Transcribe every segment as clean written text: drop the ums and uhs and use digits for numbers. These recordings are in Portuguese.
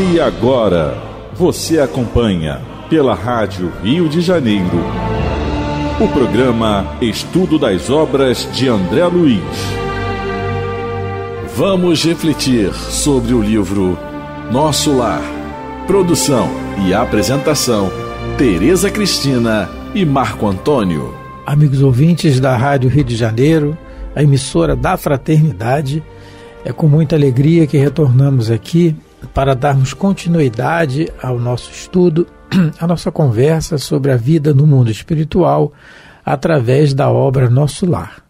E agora, você acompanha pela Rádio Rio de Janeiro o programa Estudo das Obras de André Luiz. Vamos refletir sobre o livro Nosso Lar. Produção e apresentação, Tereza Cristina e Marco Antônio. Amigos ouvintes da Rádio Rio de Janeiro, a emissora da Fraternidade, é com muita alegria que retornamos aqui para darmos continuidade ao nosso estudo, a nossa conversa sobre a vida no mundo espiritual através da obra Nosso Lar.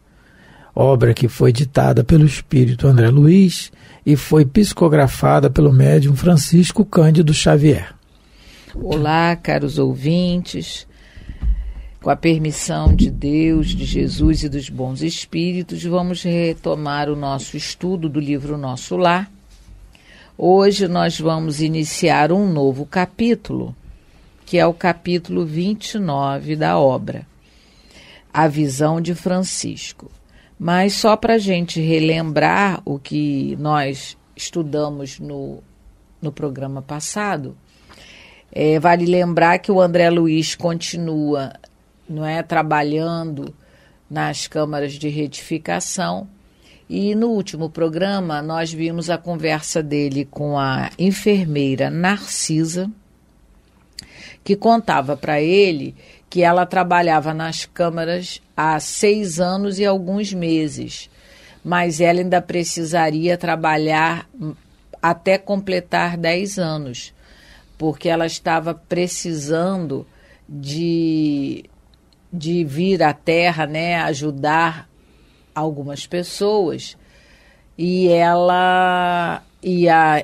Obra que foi ditada pelo espírito André Luiz e foi psicografada pelo médium Francisco Cândido Xavier. Olá, caros ouvintes. Com a permissão de Deus, de Jesus e dos bons espíritos, vamos retomar o nosso estudo do livro Nosso Lar. Hoje nós vamos iniciar um novo capítulo, que é o capítulo 29 da obra, A Visão de Francisco. Mas só para a gente relembrar o que nós estudamos no programa passado, vale lembrar que o André Luiz continua trabalhando nas câmaras de retificação, e no último programa nós vimos a conversa dele com a enfermeira Narcisa, que contava para ele que ela trabalhava nas câmaras há 6 anos e alguns meses, mas ela ainda precisaria trabalhar até completar 10 anos, porque ela estava precisando de vir à Terra, ajudar algumas pessoas, e a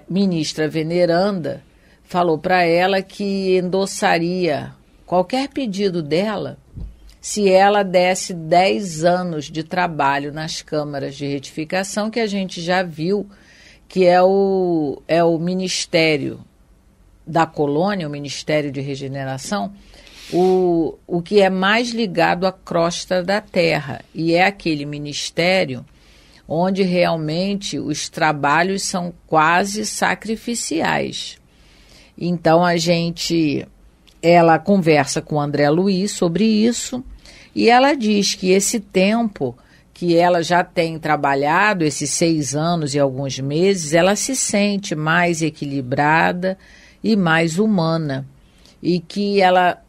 ministra veneranda falou para ela que endossaria qualquer pedido dela se ela desse 10 anos de trabalho nas câmaras de retificação, que a gente já viu que é o Ministério da Colônia, o Ministério de Regeneração, o que é mais ligado à crosta da Terra, e é aquele ministério onde realmente os trabalhos são quase sacrificiais. Então ela conversa com o André Luiz sobre isso, e ela diz que esse tempo que ela já tem trabalhado, esses 6 anos e alguns meses, ela se sente mais equilibrada e mais humana, e que ela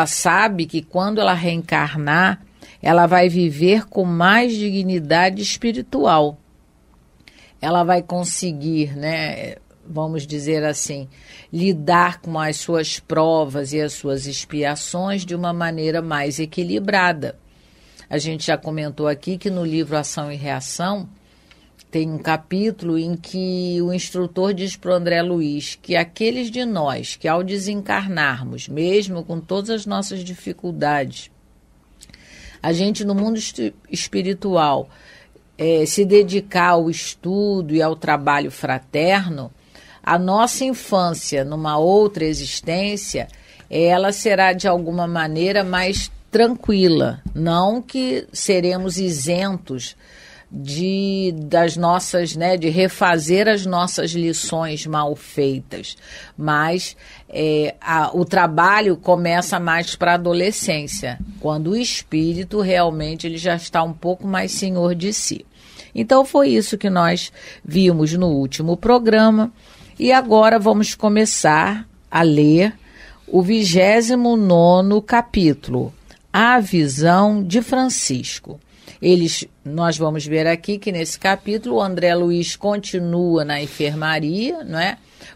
sabe que quando ela reencarnar, ela vai viver com mais dignidade espiritual. Ela vai conseguir, vamos dizer assim, lidar com as suas provas e as suas expiações de uma maneira mais equilibrada. A gente já comentou aqui que no livro Ação e Reação tem um capítulo em que o instrutor diz para o André Luiz que aqueles de nós que, ao desencarnarmos, mesmo com todas as nossas dificuldades, a gente no mundo espiritual se dedicar ao estudo e ao trabalho fraterno, a nossa infância numa outra existência, ela será de alguma maneira mais tranquila, não que seremos isentos das nossas, de refazer as nossas lições mal feitas, mas o trabalho começa mais para a adolescência, quando o espírito realmente ele já está um pouco mais senhor de si. Então foi isso que nós vimos no último programa, e agora vamos começar a ler o 29º capítulo, A Visão de Francisco. Nós vamos ver aqui que nesse capítulo o André Luiz continua na enfermaria,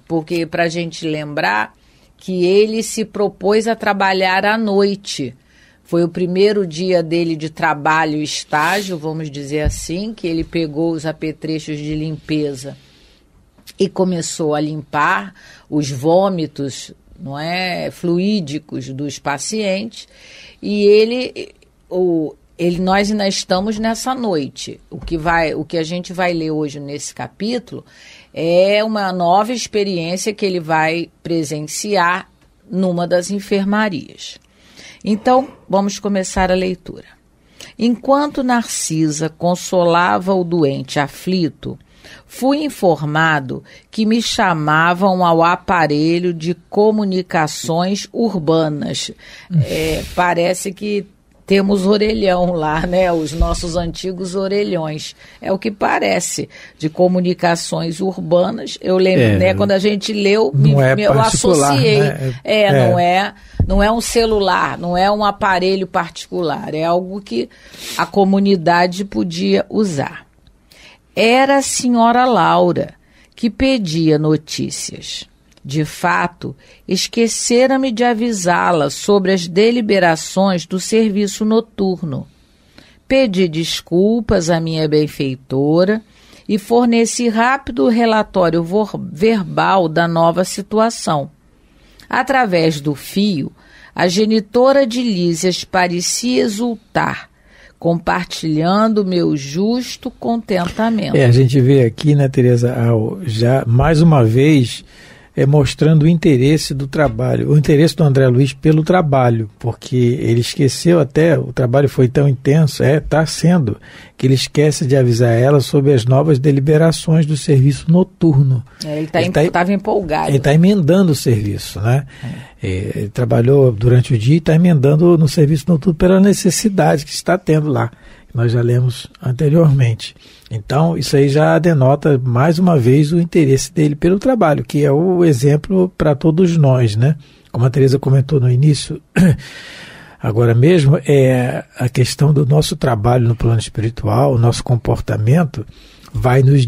porque para a gente lembrar que ele se propôs a trabalhar à noite. Foi o primeiro dia dele de trabalho e estágio, vamos dizer assim, que ele pegou os apetrechos de limpeza e começou a limpar os vômitos, fluídicos dos pacientes, e nós ainda estamos nessa noite. O que a gente vai ler hoje nesse capítulo é uma nova experiência que ele vai presenciar numa das enfermarias. Então, vamos começar a leitura. Enquanto Narcisa consolava o doente aflito, Fui informado que me chamavam ao aparelho de comunicações urbanas. Parece que temos orelhão lá, né? Os nossos antigos orelhões. É o que parece, de comunicações urbanas. Eu lembro, né? Quando a gente leu, eu associei. Né? Não é um celular, não é um aparelho particular. É algo que a comunidade podia usar. Era a senhora Laura que pedia notícias. De fato, esquecera-me de avisá-la sobre as deliberações do serviço noturno. Pedi desculpas à minha benfeitora e forneci rápido relatório verbal da nova situação. Através do fio, a genitora de Lísias parecia exultar, compartilhando meu justo contentamento. A gente vê aqui, né, Tereza, já mais uma vez mostrando o interesse do trabalho, o interesse do André Luiz pelo trabalho, porque ele esqueceu até, o trabalho foi tão intenso, está sendo, que ele esquece de avisar ela sobre as novas deliberações do serviço noturno. Ele estava empolgado. Ele está emendando o serviço, né? Ele trabalhou durante o dia e está emendando no serviço noturno pela necessidade que está tendo lá. Nós já lemos anteriormente. Então, isso aí já denota, mais uma vez, o interesse dele pelo trabalho, que é o exemplo para todos nós, né? Como a Tereza comentou no início, agora mesmo, é a questão do nosso trabalho no plano espiritual, o nosso comportamento, vai nos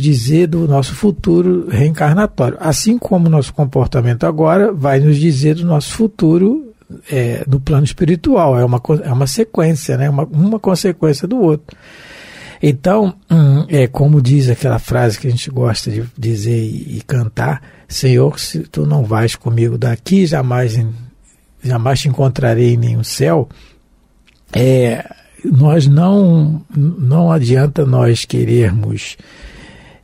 dizer do nosso futuro reencarnatório. Assim como o nosso comportamento agora vai nos dizer do nosso futuro no plano espiritual. É uma sequência, né? Uma consequência do outro. Então, como diz aquela frase que a gente gosta de dizer e cantar: Senhor, se tu não vais comigo daqui, jamais te encontrarei em nenhum céu. Nós não adianta nós querermos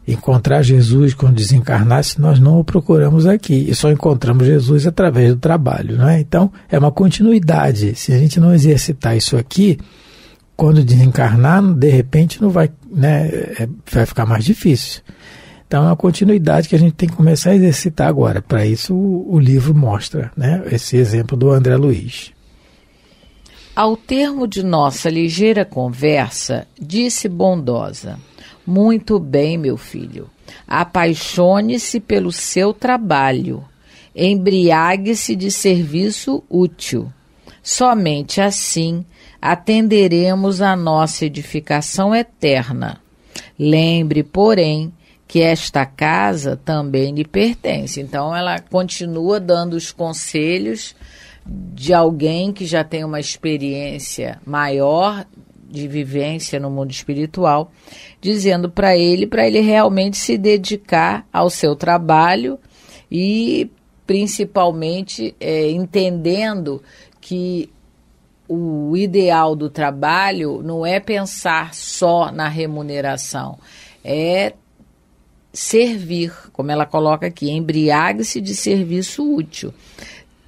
encontrar Jesus quando desencarnar, se nós não o procuramos aqui, e só encontramos Jesus através do trabalho, né? Então, é uma continuidade. Se a gente não exercitar isso aqui, quando desencarnar, de repente não vai, né? Vai ficar mais difícil. Então, é uma continuidade que a gente tem que começar a exercitar agora. Para isso, o livro mostra, né, esse exemplo do André Luiz. Ao termo de nossa ligeira conversa, disse bondosa: muito bem, meu filho. Apaixone-se pelo seu trabalho. Embriague-se de serviço útil. Somente assim atenderemos à nossa edificação eterna. Lembre, porém, que esta casa também lhe pertence. Então, ela continua dando os conselhos de alguém que já tem uma experiência maior de vivência no mundo espiritual, dizendo para ele realmente se dedicar ao seu trabalho e, principalmente, entendendo que o ideal do trabalho não é pensar só na remuneração, é servir, como ela coloca aqui, embriague-se de serviço útil.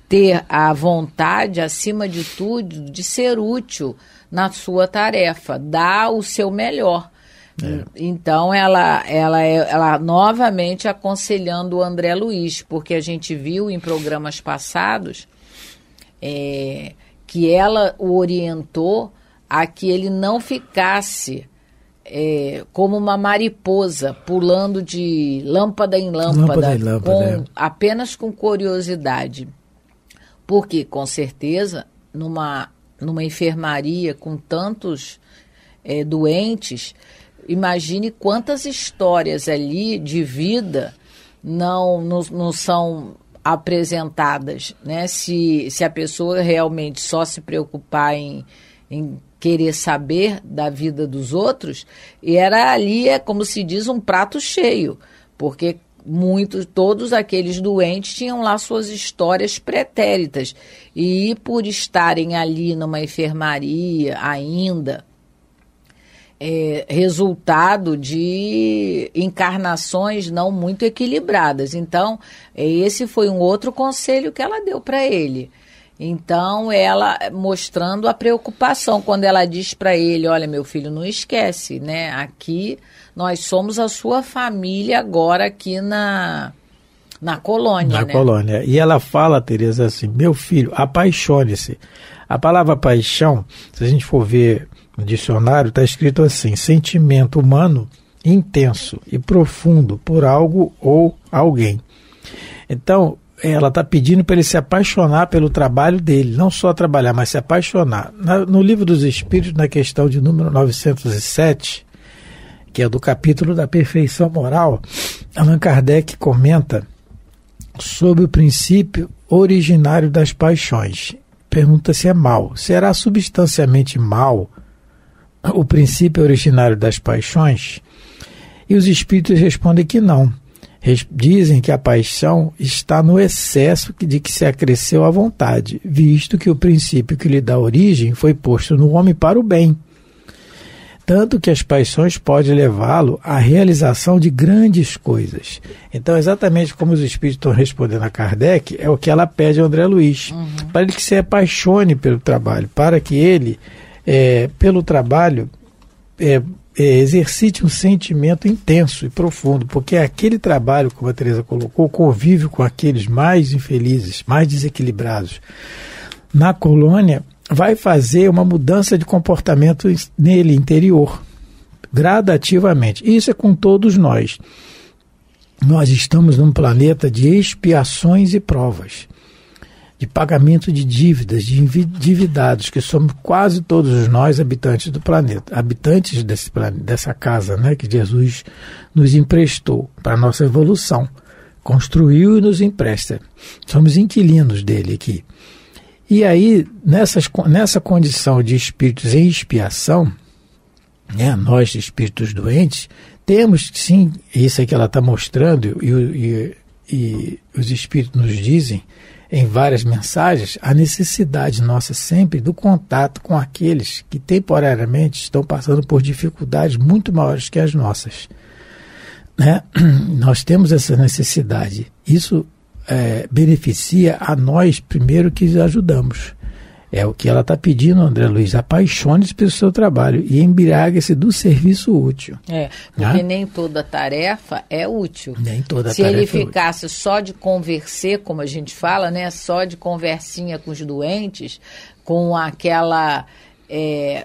Ter a vontade, acima de tudo, de ser útil na sua tarefa, dar o seu melhor. Então, ela novamente aconselhando o André Luiz, porque a gente viu em programas passados que ela o orientou a que ele não ficasse como uma mariposa, pulando de lâmpada em lâmpada, apenas com curiosidade. Porque, com certeza, numa enfermaria com tantos doentes, imagine quantas histórias ali de vida não são apresentadas, né? Se a pessoa realmente só se preocupar em querer saber da vida dos outros, como se diz, um prato cheio, porque todos aqueles doentes tinham lá suas histórias pretéritas, e por estarem ali numa enfermaria ainda, resultado de encarnações não muito equilibradas. Então, esse foi um outro conselho que ela deu para ele. Então, ela mostrando a preocupação quando ela diz para ele, olha, meu filho, não esquece, né? Aqui nós somos a sua família agora aqui na colônia, né? Colônia. E ela fala, Tereza, assim, meu filho, apaixone-se. A palavra paixão, se a gente for ver no dicionário, está escrito assim, sentimento humano intenso e profundo por algo ou alguém. Então, ela está pedindo para ele se apaixonar pelo trabalho dele, não só trabalhar, mas se apaixonar. No Livro dos Espíritos, na questão de número 907, que é do capítulo da perfeição moral, Allan Kardec comenta sobre o princípio originário das paixões. Pergunta se é mal. Será substancialmente mal o princípio originário das paixões? E os espíritos respondem que não. Dizem que a paixão está no excesso de que se acresceu à vontade, visto que o princípio que lhe dá origem foi posto no homem para o bem. Tanto que as paixões podem levá-lo à realização de grandes coisas. Então, exatamente como os espíritos estão respondendo a Kardec, é o que ela pede a André Luiz. Para ele que se apaixone pelo trabalho, para que ele, pelo trabalho, exercite um sentimento intenso e profundo, porque aquele trabalho, como a Tereza colocou, o convívio com aqueles mais infelizes, mais desequilibrados na colônia, vai fazer uma mudança de comportamento nele interior, gradativamente. Isso é com todos nós. Nós estamos num planeta de expiações e provas, de pagamento de dívidas, de endividados, que somos quase todos nós habitantes do planeta, habitantes dessa casa, né, que Jesus nos emprestou para a nossa evolução, construiu e nos empresta. Somos inquilinos dele aqui. E aí, nessa condição de espíritos em expiação, né, nós, espíritos doentes, temos sim, isso é que ela está mostrando, e os espíritos nos dizem, em várias mensagens, a necessidade nossa sempre do contato com aqueles que temporariamente estão passando por dificuldades muito maiores que as nossas. Né? Nós temos essa necessidade. Isso beneficia a nós primeiro que ajudamos. É o que ela está pedindo, André Luiz, apaixone-se pelo seu trabalho e embriague-se do serviço útil. Porque nem toda tarefa é útil. Nem toda Se tarefa ele é útil. ficasse só de conversar, como a gente fala, né, só de conversinha com os doentes, com aquela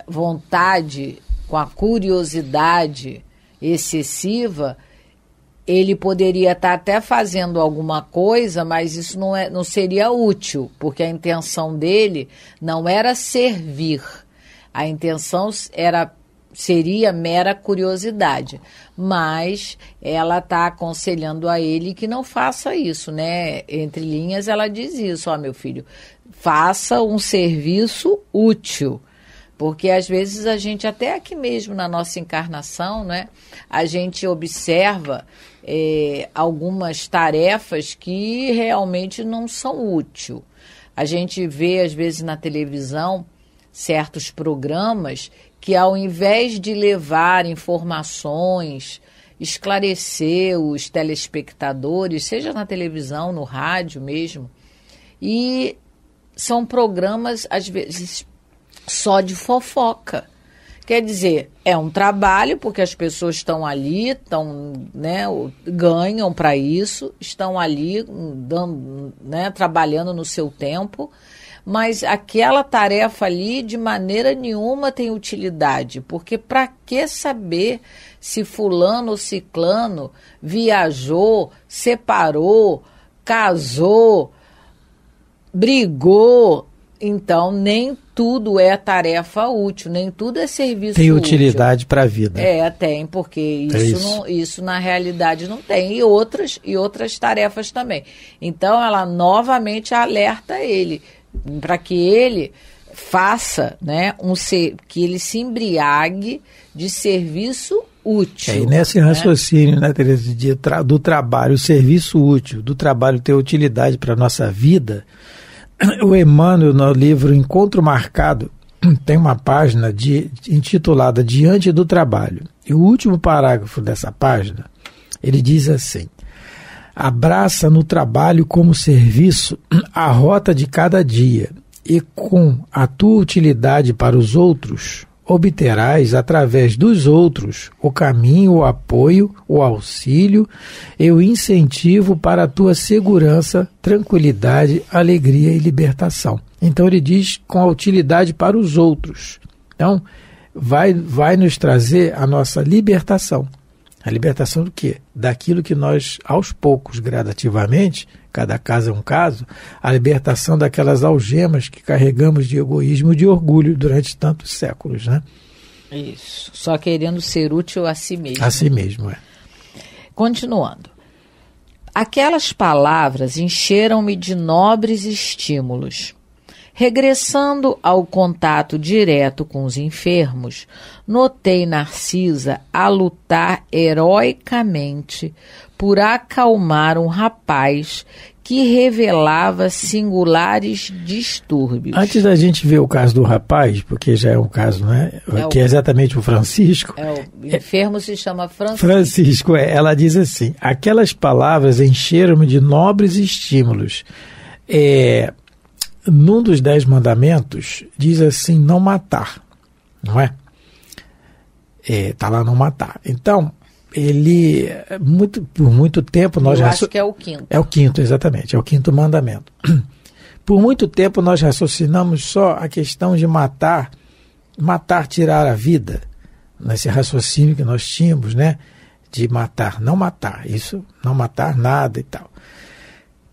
vontade, com a curiosidade excessiva, ele poderia estar até fazendo alguma coisa, mas isso não seria útil, porque a intenção dele não era servir. A intenção seria mera curiosidade. Mas ela está aconselhando a ele que não faça isso, né? Entre linhas, ela diz isso, ó, meu filho, faça um serviço útil. Porque às vezes a gente, até aqui mesmo na nossa encarnação, né, a gente observa algumas tarefas que realmente não são úteis. A gente vê às vezes na televisão certos programas que, ao invés de levar informações, esclarecer os telespectadores, seja na televisão, no rádio mesmo, e são programas às vezes só de fofoca. Quer dizer, é um trabalho, porque as pessoas estão ali, ganham para isso, estão ali trabalhando no seu tempo, mas aquela tarefa ali de maneira nenhuma tem utilidade, porque para que saber se fulano ou ciclano viajou, separou, casou, brigou? Então, nem tudo é tarefa útil, nem tudo é serviço útil. Tem utilidade para a vida. Tem, porque isso na realidade não tem. E outras tarefas também. Então, ela novamente alerta ele, para que ele faça, né, que ele se embriague de serviço útil. E nesse raciocínio, né, Tereza, do trabalho, o serviço útil, do trabalho ter utilidade para a nossa vida, o Emmanuel, no livro Encontro Marcado, tem uma página intitulada Diante do Trabalho. E o último parágrafo dessa página, ele diz assim: abraça no trabalho como serviço a rota de cada dia e com a tua utilidade para os outros, obterás através dos outros o caminho, o apoio, o auxílio e o incentivo para a tua segurança, tranquilidade, alegria e libertação. Então ele diz com a utilidade para os outros. Então vai nos trazer a nossa libertação. A libertação do quê? Daquilo que nós, aos poucos, gradativamente, cada caso é um caso, a libertação daquelas algemas que carregamos de egoísmo e de orgulho durante tantos séculos, né? Isso. Só querendo ser útil a si mesmo. A si mesmo, é. Continuando. Aquelas palavras encheram-me de nobres estímulos. Regressando ao contato direto com os enfermos, notei Narcisa a lutar heroicamente por acalmar um rapaz que revelava singulares distúrbios. Antes da gente ver o caso do rapaz, porque já é um caso, né? Que é exatamente o Francisco. O enfermo se chama Francisco. Francisco, ela diz assim, aquelas palavras encheram-me de nobres estímulos. Num dos 10 mandamentos, diz assim, não matar, não é? Tá lá não matar. Então, por muito tempo nós... Eu acho que é o 5º. É o 5º, exatamente, é o 5º mandamento. Por muito tempo nós raciocinamos só a questão de matar, tirar a vida, nesse raciocínio que nós tínhamos, né? De matar, não matar, isso, não matar nada e tal.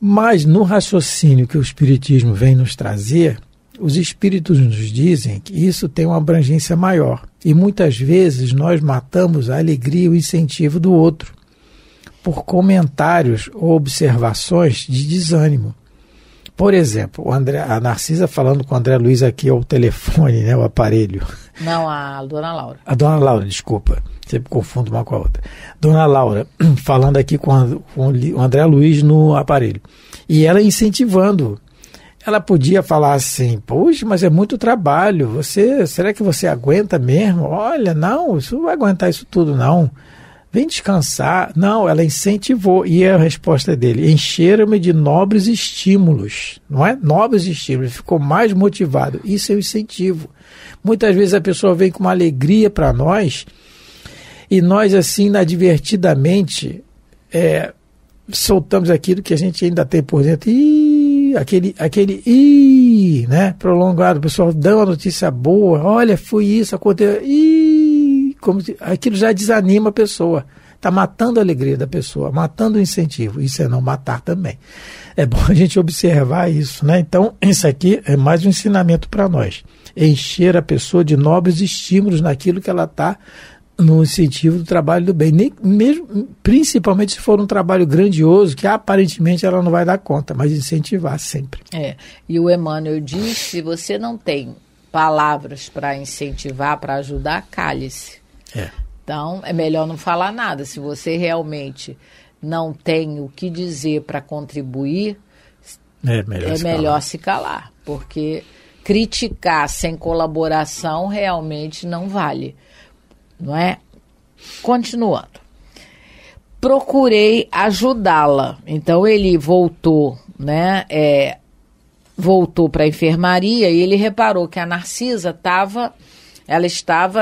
Mas no raciocínio que o Espiritismo vem nos trazer, os Espíritos nos dizem que isso tem uma abrangência maior. E muitas vezes nós matamos a alegria e o incentivo do outro por comentários ou observações de desânimo. Por exemplo, a Narcisa falando com o André Luiz aqui ao telefone, né, o aparelho. Não, a Dona Laura. A Dona Laura, desculpa. Sempre confundo uma com a outra. Dona Laura, falando aqui com o André Luiz no aparelho. E ela incentivando. Ela podia falar assim, poxa, mas é muito trabalho. Será que você aguenta mesmo? Olha, não, isso não vai aguentar isso tudo, não. Vem descansar. Não, ela incentivou. E a resposta dele, encheram-me de nobres estímulos. Não é? Nobres estímulos. Ficou mais motivado. Isso é o incentivo. Muitas vezes a pessoa vem com uma alegria para nós e nós, assim, inadvertidamente, soltamos aquilo que a gente ainda tem por dentro. Aquele né, prolongado. O pessoal dá uma notícia boa. Olha, foi isso, aconteceu. Aquilo já desanima a pessoa. Está matando a alegria da pessoa, matando o incentivo. Isso é não matar também. É bom a gente observar isso, né? Então, isso aqui é mais um ensinamento para nós. Encher a pessoa de nobres estímulos naquilo que ela está no incentivo do trabalho do bem. Mesmo, principalmente se for um trabalho grandioso, que aparentemente ela não vai dar conta, mas incentivar sempre. E o Emmanuel diz, se você não tem palavras para incentivar, para ajudar, cale-se. Então, é melhor não falar nada. Se você realmente não tem o que dizer para contribuir, é melhor se calar. Porque criticar sem colaboração realmente não vale. Não é? Continuando. Procurei ajudá-la. Então, ele voltou, né? Voltou para a enfermaria e ele reparou que a Narcisa estava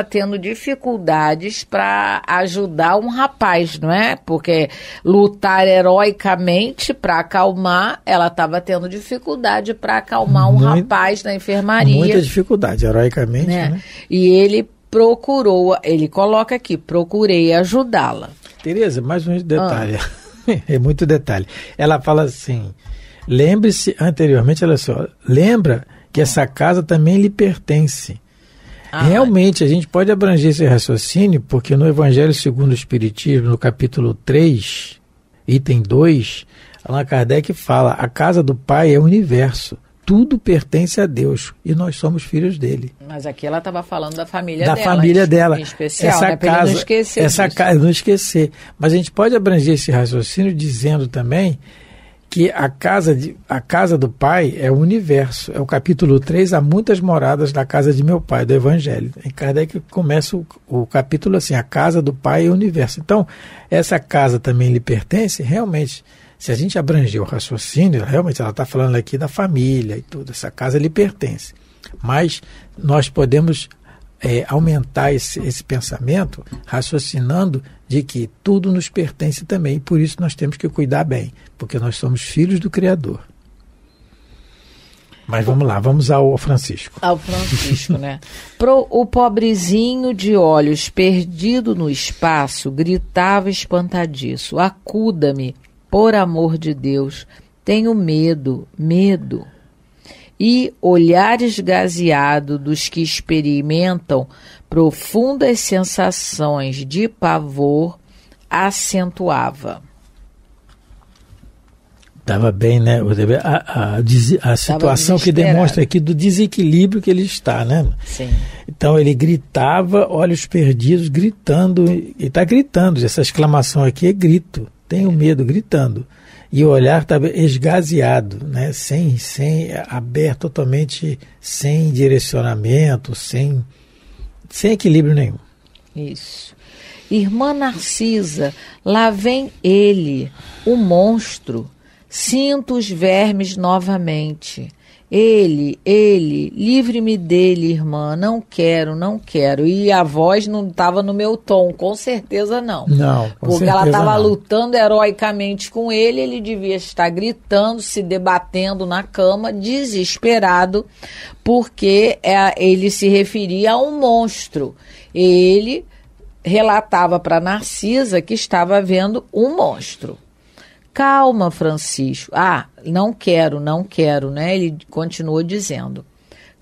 tendo dificuldades para ajudar um rapaz, não é? Porque lutar heroicamente para acalmar, ela estava tendo dificuldade para acalmar um rapaz na enfermaria. Muita dificuldade, heroicamente, né? E ele coloca aqui, procurei ajudá-la. Tereza, mais um detalhe. É muito detalhe. Ela fala assim, lembre-se, anteriormente, ela só, lembra que essa casa também lhe pertence. Realmente, a gente pode abranger esse raciocínio, porque no Evangelho segundo o Espiritismo, no capítulo 3, item 2, Allan Kardec fala, a casa do Pai é o universo, tudo pertence a Deus, e nós somos filhos dele. Mas aqui ela estava falando da família dela. Da família dela. Em especial, essa né? casa, não esquecer não esquecer. Mas a gente pode abranger esse raciocínio dizendo também que a casa do Pai é o universo. É o capítulo 3, há muitas moradas na casa de meu Pai, do Evangelho. Em Kardec começa o capítulo assim, a casa do Pai é o universo. Então, essa casa também lhe pertence, realmente, Se a gente abranger o raciocínio, realmente ela está falando aqui da família e tudo, essa casa lhe pertence. Mas nós podemos aumentar esse pensamento raciocinando de que tudo nos pertence também, e por isso nós temos que cuidar bem, porque nós somos filhos do Criador. Mas vamos lá, vamos ao Francisco. Ao Francisco, né? O pobrezinho de olhos perdido no espaço gritava espantadiço: acuda-me, por amor de Deus, tenho medo, medo. E olhar esgazeado dos que experimentam profundas sensações de pavor acentuava. Estava bem, né? A situação que demonstra aqui do desequilíbrio que ele está, né? Sim. Então ele gritava, olhos perdidos, gritando, e está gritando, essa exclamação aqui é grito, tenho medo, gritando. E o olhar estava esgazeado, né? Sem aberto, totalmente sem direcionamento, sem equilíbrio nenhum. Isso. Irmã Narcisa, lá vem ele, o monstro. Sinto os vermes novamente. Ele, livre-me dele, irmã, não quero. E a voz não estava no meu tom, com certeza não. Não, com porque certeza ela estava não. lutando heroicamente com ele devia estar gritando, se debatendo na cama, desesperado, porque ele se referia a um monstro. Ele relatava para Narcisa que estava vendo um monstro. Calma, Francisco. Não quero, né? Ele continuou dizendo.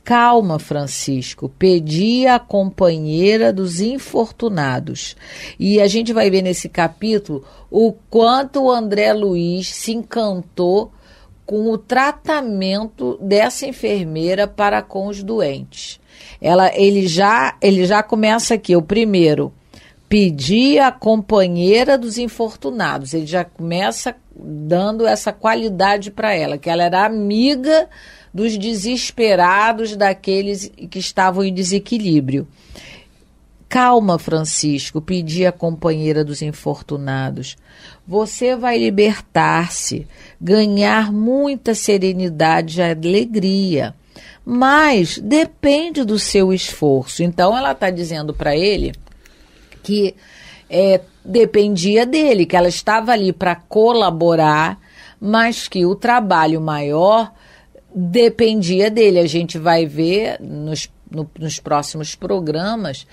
Calma, Francisco. Pedi a companheira dos infortunados. E a gente vai ver nesse capítulo o quanto o André Luiz se encantou com o tratamento dessa enfermeira para com os doentes. Ele já começa aqui, o primeiro. Pedir a companheira dos infortunados. Ele já começa dando essa qualidade para ela, que ela era amiga dos desesperados, daqueles que estavam em desequilíbrio. Calma, Francisco, pedi a companheira dos infortunados. Você vai libertar-se, ganhar muita serenidade e alegria, mas depende do seu esforço. Então ela está dizendo para ele que dependia dele, que ela estava ali para colaborar, mas que o trabalho maior dependia dele. A gente vai ver nos próximos programas,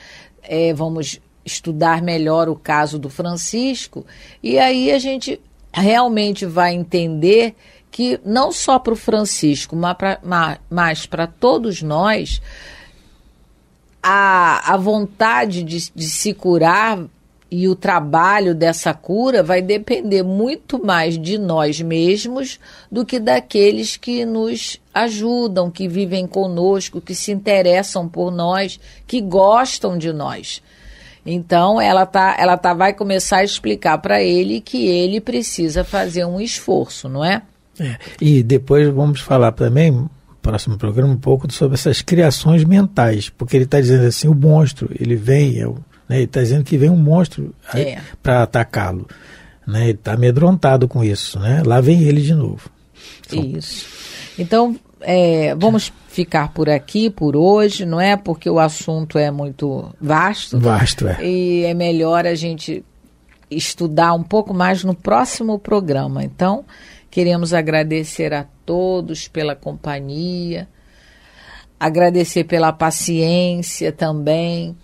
vamos estudar melhor o caso do Francisco, e aí a gente realmente vai entender que não só para o Francisco, mas para todos nós, a vontade de se curar e o trabalho dessa cura vai depender muito mais de nós mesmos do que daqueles que nos ajudam, que vivem conosco, que se interessam por nós, que gostam de nós. Então, ela vai começar a explicar para ele que ele precisa fazer um esforço, não é? E depois vamos falar também, no próximo programa, um pouco sobre essas criações mentais, porque ele está dizendo assim, o monstro, ele vem, né, ele está dizendo que vem um monstro para atacá-lo, né, ele está amedrontado com isso, né, lá vem ele de novo. Isso. Então, vamos ficar por aqui por hoje, não é? Porque o assunto é muito vasto. Vasto, E é melhor a gente estudar um pouco mais no próximo programa. Então, queremos agradecer a todos pela companhia, agradecer pela paciência também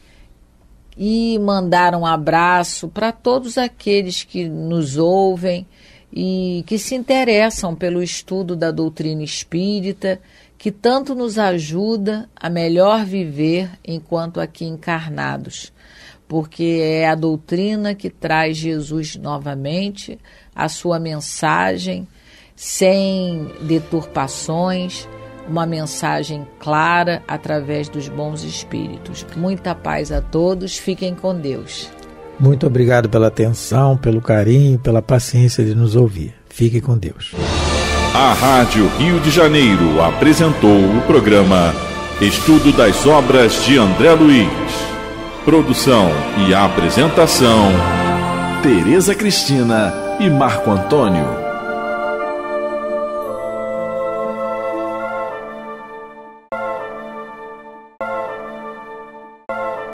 e mandar um abraço para todos aqueles que nos ouvem e que se interessam pelo estudo da doutrina espírita, que tanto nos ajuda a melhor viver enquanto aqui encarnados, porque é a doutrina que traz Jesus novamente, a sua mensagem, sem deturpações, uma mensagem clara através dos bons espíritos. Muita paz a todos, fiquem com Deus. Muito obrigado pela atenção, pelo carinho, pela paciência de nos ouvir. Fique com Deus. A Rádio Rio de Janeiro apresentou o programa Estudo das Obras de André Luiz. Produção e apresentação, Tereza Cristina e Marco Antônio.